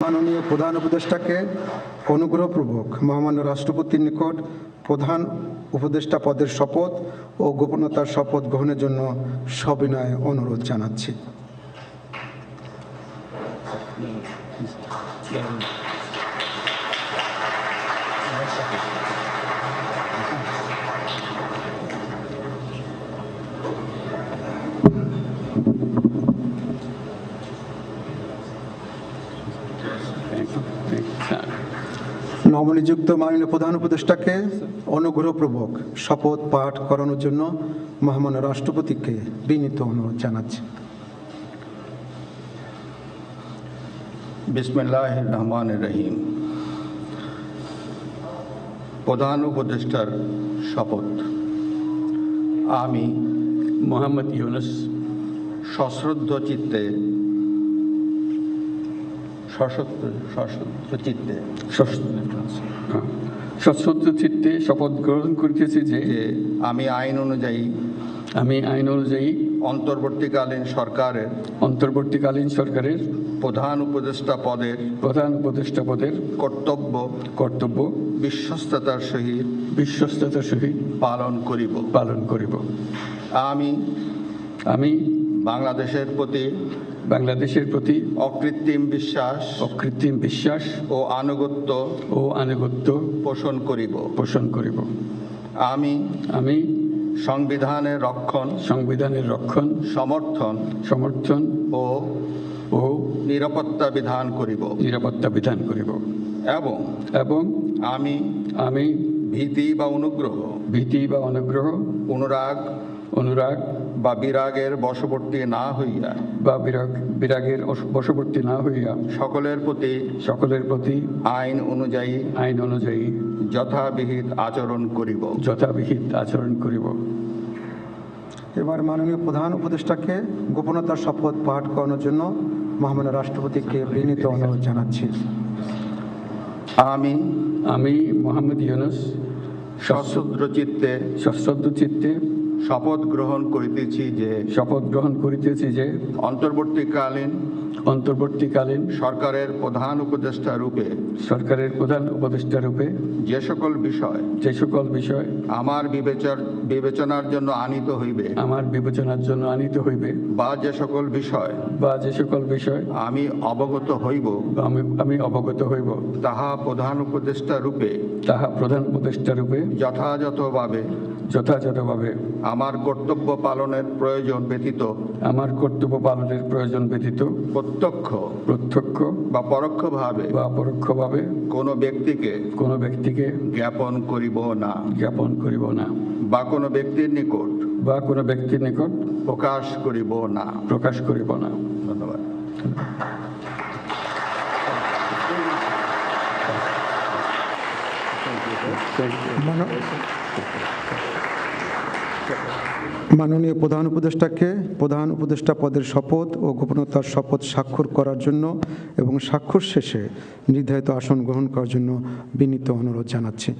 মাননীয় প্রধান উপদেষ্টাকে অনুগ্রহপূর্বক মহামান্য রাষ্ট্রপতির নিকট প্রধান উপদেষ্টা পদের শপথ ও গোপনতার শপথ গ্রহণের জন্য সবিনয়ে অনুরোধ জানাচ্ছি। নবনিযুক্ত মাননীয় প্রধান উপদেষ্টাকে অনুগ্রহপূর্বক শপথ পাঠ করানোর জন্য মহামান্য রাষ্ট্রপতিকে বিনীত অনুরোধ জানাচ্ছি। বিসমিল্লাহির রহমানির রহিম। প্রধান উপদেষ্টার শপথ। আমি মোহাম্মদ ইউনুস সশ্রদ্ধ চিত্তে সশ্রদ্ধ চিত্তে শপথ গ্রহণ করিতেছি যে আমি আইন অনুযায়ী অন্তর্বর্তীকালীন সরকারের প্রধান উপদেষ্টা পদের কর্তব্য বিশ্বস্ততার সহিত পালন করিব। আমি বাংলাদেশের প্রতি অকৃত্রিম বিশ্বাস ও আনুগত্য পোষণ করিব। আমি সংবিধানের রক্ষণ সমর্থন ও নিরাপত্তা বিধান করিব এবং আমি ভীতি বা অনুরাগ বা বিরাগের বশবর্তী না হইয়া সকলের প্রতি আইন অনুযায়ী যথাবিহিত আচরণ করিব। এবার মাননীয় প্রধান উপদেষ্টাকে গোপনতার শপথ পাঠ করানোর জন্য মহামান্য রাষ্ট্রপতিকে বিনীত অনুরোধ জানাচ্ছি। আমি মোহাম্মদ ইউনুস সশ্রদ্ধ চিত্তে শপথ গ্রহণ করিতেছি যে অন্তর্বর্তীকালীন সরকারের প্রধান উপদেষ্টা রূপে যে সকল বিষয় আমার বিবেচনার জন্য আনিত হইবে বা যে সকল বিষয় আমি অবগত হইব তাহা প্রধান উপদেষ্টা রূপে যথাযথভাবে আমার কর্তব্য পালনের প্রয়োজন ব্যতীত প্রত্যক্ষ বা পরোক্ষভাবে কোনো ব্যক্তিকে জ্ঞাপন করিব না বা কোনো ব্যক্তির নিকট প্রকাশ করিব না। ধন্যবাদ। মাননীয় প্রধান উপদেষ্টাকে প্রধান উপদেষ্টা পদের শপথ ও গোপনতার শপথ স্বাক্ষর করার জন্য এবং স্বাক্ষর শেষে নির্ধারিত আসন গ্রহণ করার জন্য বিনীত অনুরোধ জানাচ্ছি।